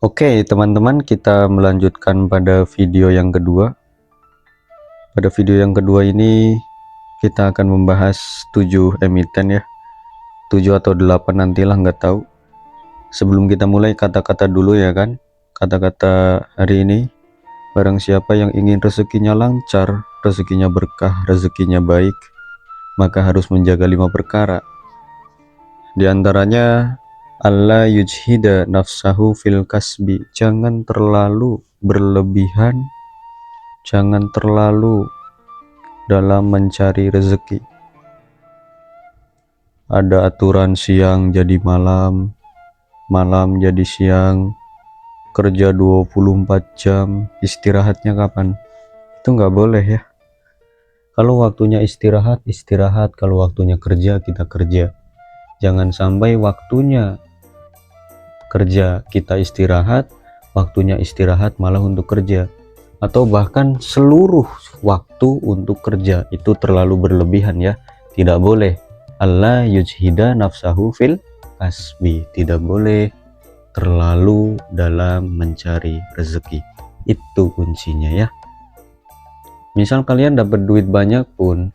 Oke, teman-teman, kita melanjutkan pada video yang kedua. Pada video yang kedua ini kita akan membahas 7 emiten ya. 7 atau 8 nantilah, nggak tahu. Sebelum kita mulai, kata-kata dulu ya kan. Kata-kata hari ini, barang siapa yang ingin rezekinya lancar, rezekinya berkah, rezekinya baik, maka harus menjaga 5 perkara. Di antaranya Allah yujhida nafsahu fil kasbi, jangan terlalu berlebihan, jangan terlalu dalam mencari rezeki. Ada aturan siang jadi malam, malam jadi siang, kerja 24 jam, istirahatnya kapan? Itu nggak boleh ya. Kalau waktunya istirahat, istirahat. Kalau waktunya kerja, kita kerja. Jangan sampai waktunya kerja kita istirahat, waktunya istirahat malah untuk kerja, atau bahkan seluruh waktu untuk kerja. Itu terlalu berlebihan ya, tidak boleh. Allah yujhida nafsahu fil kasbi, tidak boleh terlalu dalam mencari rezeki. Itu kuncinya ya. Misal kalian dapat duit banyak pun,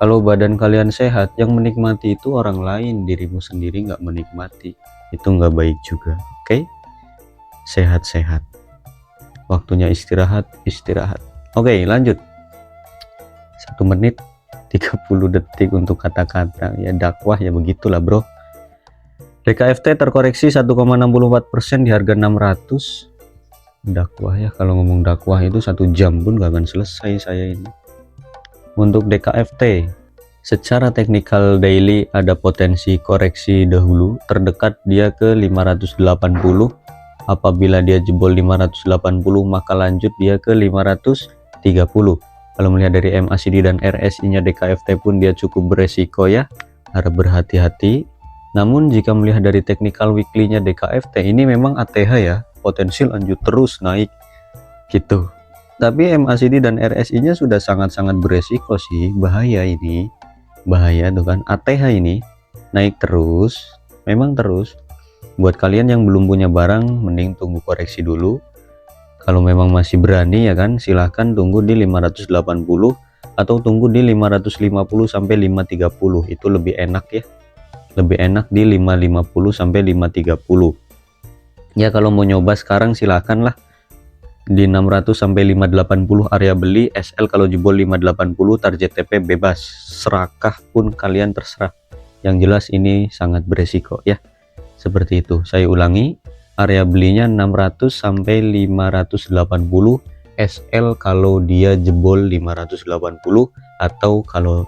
kalau badan kalian sehat, yang menikmati itu orang lain, dirimu sendiri nggak menikmati. Itu nggak baik juga. Oke, sehat-sehat, waktunya istirahat, istirahat. Oke, lanjut. 1 menit 30 detik untuk kata-kata ya, dakwah ya, begitulah bro. DKFT terkoreksi 1,64% di harga 600. Dakwah ya, kalau ngomong dakwah itu 1 jam pun gak akan selesai saya ini. Untuk DKFT secara teknikal daily ada potensi koreksi dahulu, terdekat dia ke 580. Apabila dia jebol 580, maka lanjut dia ke 530. Kalau melihat dari MACD dan RSI nya DKFT pun dia cukup beresiko ya, harap berhati-hati. Namun jika melihat dari technical weekly nya DKFT, ini memang ATH ya, potensi lanjut terus naik gitu. Tapi MACD dan RSI nya sudah sangat-sangat beresiko sih, bahaya ini, bahaya tuh kan. ATH ini naik terus, memang terus. Buat kalian yang belum punya barang, mending tunggu koreksi dulu. Kalau memang masih berani ya kan, silahkan tunggu di 580 atau tunggu di 550 sampai 530. Itu lebih enak ya, lebih enak di 550 sampai 530 ya. Kalau mau nyoba sekarang silahkan lah di 600 sampai 580 area beli. SL kalau jebol 580, target TP bebas, serakah pun kalian terserah. Yang jelas ini sangat beresiko ya, seperti itu. Saya ulangi, area belinya 600 sampai 580, SL kalau dia jebol 580 atau kalau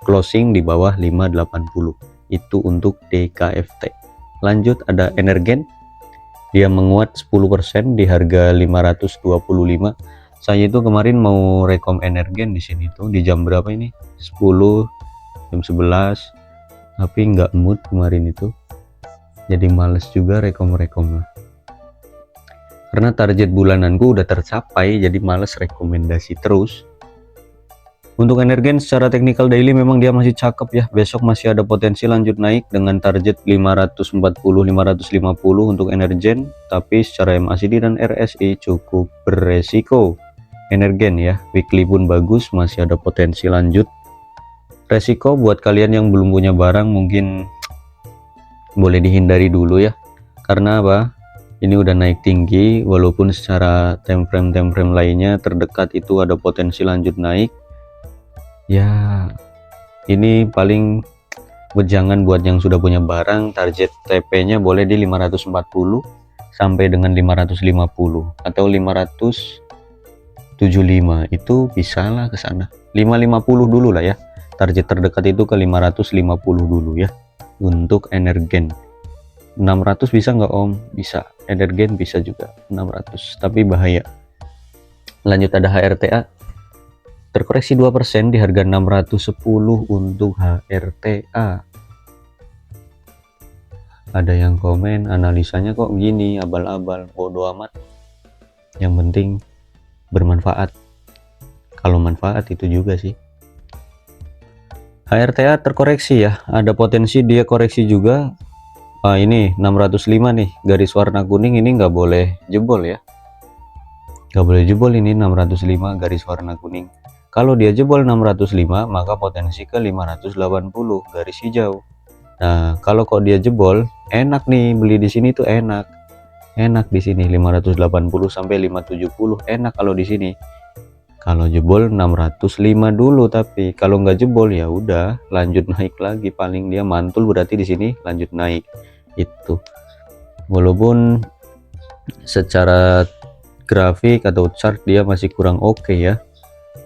closing di bawah 580. Itu untuk DKFT. Lanjut ada Energen, dia menguat 10% di harga 525. Saya itu kemarin mau rekom Energen di sini tuh di jam berapa ini, 10 jam 11, tapi nggak mood kemarin itu, jadi males juga rekom-rekom lah, karena target bulananku udah tercapai, jadi males rekomendasi terus. Untuk Energen secara teknikal daily memang dia masih cakep ya, besok masih ada potensi lanjut naik dengan target 540-550 untuk Energen, tapi secara MACD dan RSI cukup beresiko. Energen ya, weekly pun bagus, masih ada potensi lanjut. Resiko buat kalian yang belum punya barang mungkin boleh dihindari dulu ya, karena apa? Ini udah naik tinggi, walaupun secara time frame lainnya terdekat itu ada potensi lanjut naik. Ya, ini paling wejangan buat yang sudah punya barang. Target TP-nya boleh di 540 sampai dengan 550 atau 575, itu bisa lah ke sana. 550 dulu lah ya. Target terdekat itu ke 550 dulu ya. Untuk Energen 600 bisa nggak Om? Bisa. Energen bisa juga 600, tapi bahaya. Lanjut ada HRTA, terkoreksi 2% di harga 610 untuk HRTA. Ada yang komen analisanya kok gini, abal-abal. Bodo amat, yang penting bermanfaat. Kalau manfaat itu juga sih. HRTA terkoreksi ya, ada potensi dia koreksi juga Ini 605 nih, garis warna kuning ini nggak boleh jebol ya, nggak boleh jebol. Ini 605 garis warna kuning. Kalau dia jebol 605 maka potensi ke 580 garis hijau. Nah kalau kok dia jebol, enak nih beli di sini tuh, enak di sini 580 sampai 570 enak kalau di sini. Kalau jebol 605 dulu, tapi kalau nggak jebol ya udah lanjut naik lagi, paling dia mantul berarti di sini lanjut naik itu. Walaupun secara grafik atau chart dia masih kurang oke ya,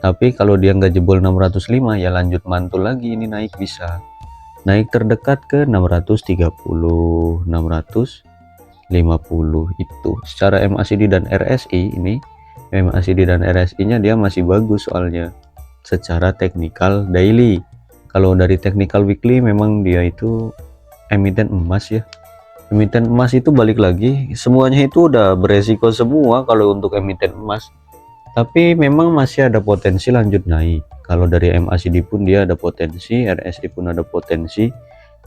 tapi kalau dia nggak jebol 605 ya lanjut mantul lagi, ini naik, bisa naik terdekat ke 630 650 itu. Secara MACD dan RSI, ini MACD dan RSI nya dia masih bagus soalnya secara technical daily. Kalau dari technical weekly memang dia itu emiten emas ya. Emiten emas itu balik lagi, semuanya itu udah beresiko semua kalau untuk emiten emas, tapi memang masih ada potensi lanjut naik. Kalau dari MACD pun dia ada potensi, RSI pun ada potensi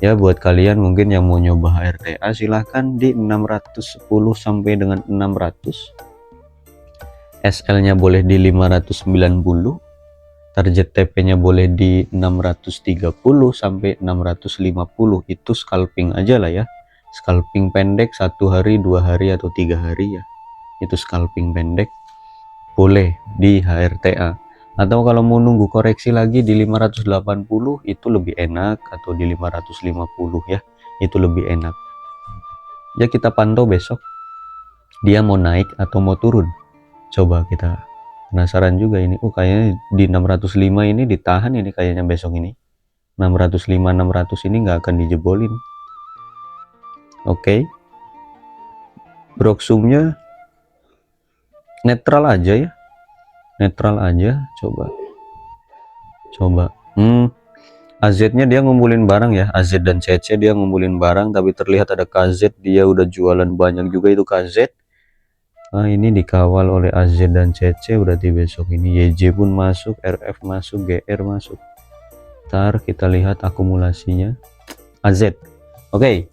ya. Buat kalian mungkin yang mau nyoba HRTA silahkan di 610 sampai dengan 600, SL nya boleh di 590, target TP nya boleh di 630 sampai 650. Itu scalping aja lah ya, scalping pendek 1 hari 2 hari atau 3 hari ya, itu scalping pendek boleh di HRTA. Atau kalau mau nunggu koreksi lagi di 580 itu lebih enak, atau di 550 ya, itu lebih enak ya. Kita pantau besok dia mau naik atau mau turun, coba kita penasaran juga ini. Kayaknya di 605 ini ditahan ini kayaknya besok ini. 605 600 ini nggak akan dijebolin. Oke. Broksumnya netral aja ya, netral aja. Coba AZ nya dia ngumpulin barang ya, AZ dan CC dia ngumpulin barang, tapi terlihat ada KZ, dia udah jualan banyak juga itu KZ. Nah ini dikawal oleh AZ dan CC, berarti besok ini YJ pun masuk, RF masuk, GR masuk. Ntar kita lihat akumulasinya AZ. Oke,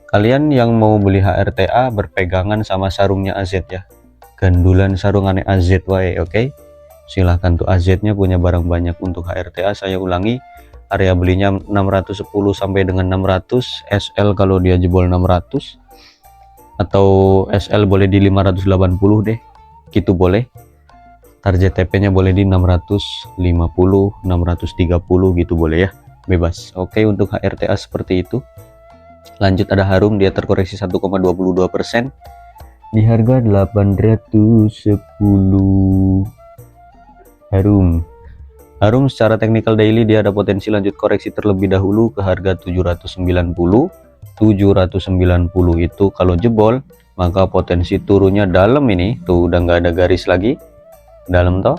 kalian yang mau beli HRTA berpegangan sama sarungnya AZ ya, gandulan sarungannya AZ wae. Oke, silahkan tuh, AZ nya punya barang banyak. Untuk HRTA saya ulangi, area belinya 610 sampai dengan 600, SL kalau dia jebol 600, atau SL boleh di 580 deh, gitu boleh. Target TP nya boleh di 650 630 gitu boleh ya, bebas. Oke, untuk HRTA seperti itu. Lanjut ada Harum, dia terkoreksi 1,22% di harga 810. Harum secara technical daily dia ada potensi lanjut koreksi terlebih dahulu ke harga 790 itu. Kalau jebol maka potensi turunnya dalam, ini tuh udah nggak ada garis lagi dalam toh,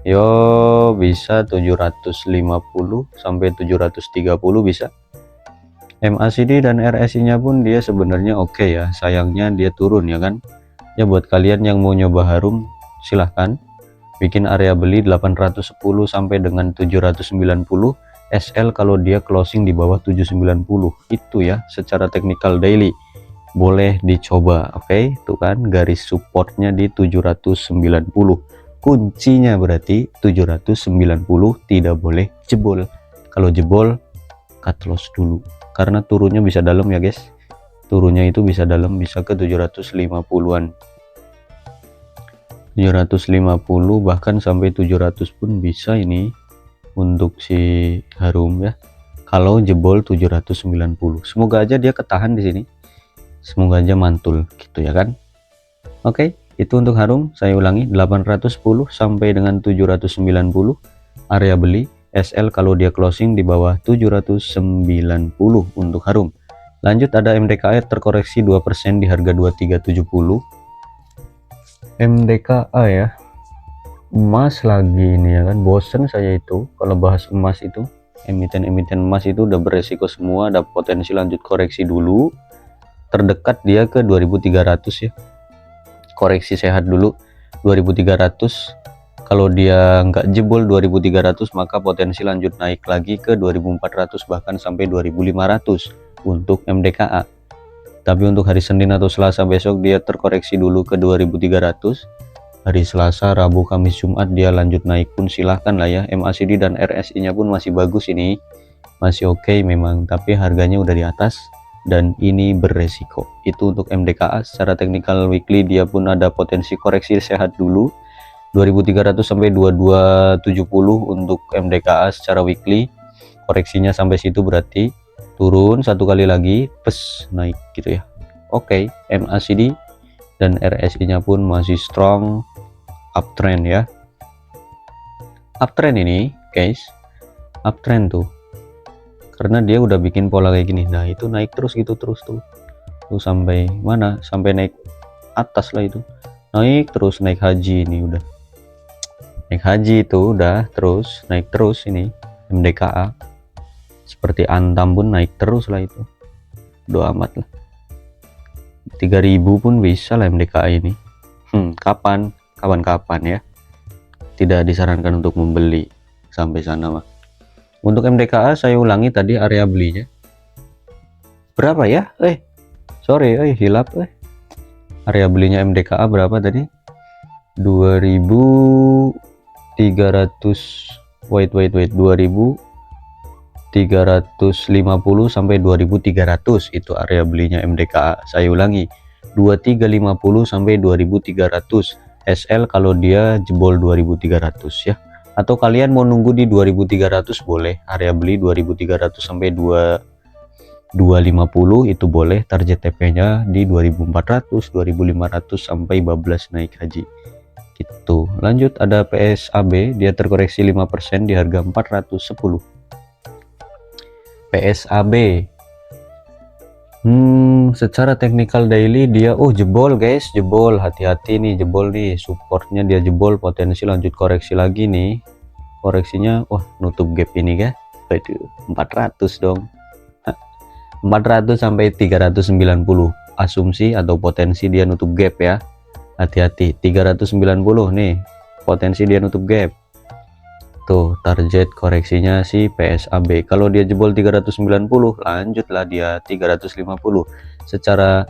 yo bisa 750 sampai 730 bisa. MACD dan RSI nya pun dia sebenarnya oke ya, sayangnya dia turun ya kan ya. Buat kalian yang mau nyoba Harum silahkan bikin area beli 810 sampai dengan 790, SL kalau dia closing di bawah 790 itu ya. Secara technical daily boleh dicoba. Oke, itu kan garis supportnya di 790, kuncinya berarti 790 tidak boleh jebol. Kalau jebol cut loss dulu, karena turunnya bisa dalam ya guys, turunnya itu bisa dalam, bisa ke 750-an, 750 bahkan sampai 700 pun bisa ini untuk si Harum ya, kalau jebol 790. Semoga aja dia ketahan di sini, semoga aja mantul gitu ya kan. Oke, itu untuk Harum. Saya ulangi, 810 sampai dengan 790 area beli, SL kalau dia closing di bawah 790 untuk Harum. Lanjut ada MDKA terkoreksi 2% di harga 2370. MDKA ya, emas lagi ini ya kan, bosen saya itu kalau bahas emas itu. Emiten-emiten emas itu udah beresiko semua, ada potensi lanjut koreksi dulu. Terdekat dia ke 2300 ya, koreksi sehat dulu 2300. Kalau dia nggak jebol 2300 maka potensi lanjut naik lagi ke 2400 bahkan sampai 2500. untuk MDKA. Tapi untuk hari Senin atau Selasa besok dia terkoreksi dulu ke 2300. Hari Selasa, Rabu, Kamis, Jumat dia lanjut naik pun silahkan lah ya. MACD dan RSI nya pun masih bagus ini, masih oke memang, tapi harganya udah di atas dan ini beresiko. Itu untuk MDKA. Secara technical weekly dia pun ada potensi koreksi sehat dulu 2300 sampai 2270 untuk MDKA secara weekly. Koreksinya sampai situ berarti turun satu kali lagi, pes naik gitu ya. Oke, MACD dan RSI nya pun masih strong uptrend ya. Uptrend ini guys, uptrend tuh karena dia udah bikin pola kayak gini. Nah itu naik terus gitu, terus tuh sampai mana, sampai naik atas lah, itu naik terus, naik haji ini udah naik haji, itu udah terus naik terus. Ini MDKA seperti Antam pun naik terus lah, itu doa amat lah. 3000 pun bisa lah MDKA ini. Kapan ya, tidak disarankan untuk membeli sampai sana mah. Untuk MDKA saya ulangi tadi area belinya berapa ya, hilap. Area belinya MDKA berapa tadi? 2300, wait 2350 sampai 2300 itu area belinya MDKA. Saya ulangi, 2350 sampai 2300 SL kalau dia jebol 2300 ya. Atau kalian mau nunggu di 2300 boleh, area beli 2300 sampai 2250 itu boleh. Target TP-nya di 2400, 2500 sampai bablas naik haji gitu. Lanjut ada PSAB, dia terkoreksi 5% di harga 410. PSAB secara technical daily dia jebol guys, jebol, hati-hati nih, jebol nih, supportnya dia jebol, potensi lanjut koreksi lagi nih. Koreksinya nutup gap ini kan, 400 dong. 400 sampai 390 asumsi atau potensi dia nutup gap ya, hati-hati. 390 nih potensi dia nutup gap tuh, target koreksinya si PSAB. Kalau dia jebol 390 lanjutlah dia 350. Secara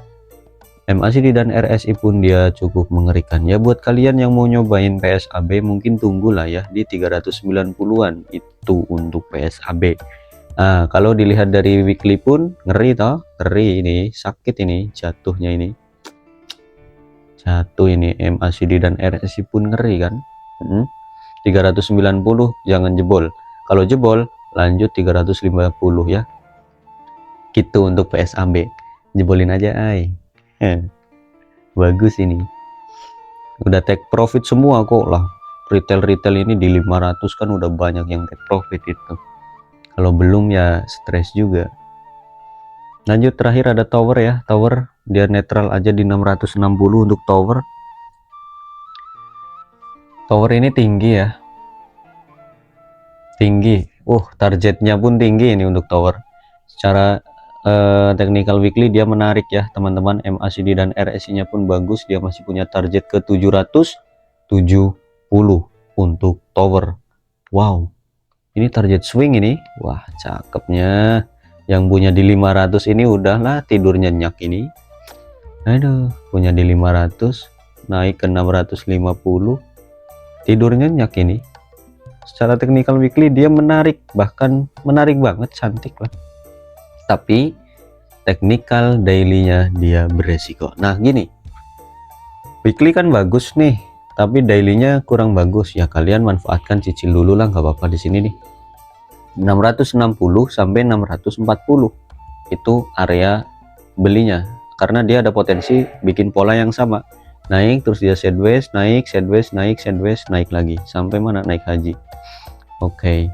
MACD dan RSI pun dia cukup mengerikan ya. Buat kalian yang mau nyobain PSAB mungkin tunggulah ya di 390-an itu untuk PSAB. Nah kalau dilihat dari weekly pun ngeri toh, ngeri ini, sakit ini jatuhnya, ini jatuh ini MACD dan RSI pun ngeri kan. 390 jangan jebol, kalau jebol lanjut 350 ya gitu. Untuk PSAB jebolin aja bagus ini, udah take profit semua kok lah. Retail ini di 500 kan udah banyak yang take profit itu, kalau belum ya stres juga. Lanjut terakhir ada tower ya, tower dia netral aja di 660 untuk tower. Tower ini tinggi ya, tinggi. Targetnya pun tinggi ini untuk tower. Secara technical weekly dia menarik ya teman-teman. MACD dan RSI nya pun bagus, dia masih punya target ke 770 untuk tower. Wow, ini target swing ini, wah cakepnya. Yang punya di 500 ini udahlah tidur nyenyak ini. Aduh, punya di 500 naik ke 650 tidur nyenyak ini. Secara technical weekly dia menarik, bahkan menarik banget, cantik lah. Tapi technical daily-nya dia beresiko. Nah gini, weekly kan bagus nih, tapi daily-nya kurang bagus ya. Kalian manfaatkan, cicil dulu lah, nggak apa-apa. Di sini nih 660 sampai 640 itu area belinya, karena dia ada potensi bikin pola yang sama, naik terus dia sideways, naik sideways, naik sideways, naik lagi sampai mana, naik haji. Oke,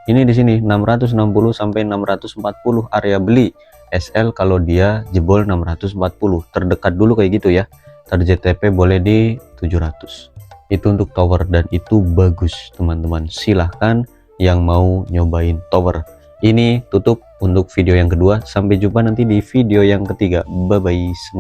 ini di sini 660 sampai 640 area beli SL kalau dia jebol 640, terdekat dulu kayak gitu ya. Target TP boleh di 700. Itu untuk tower dan itu bagus teman-teman. Silahkan yang mau nyobain tower. Ini tutup untuk video yang kedua. Sampai jumpa nanti di video yang ketiga. Bye bye semua.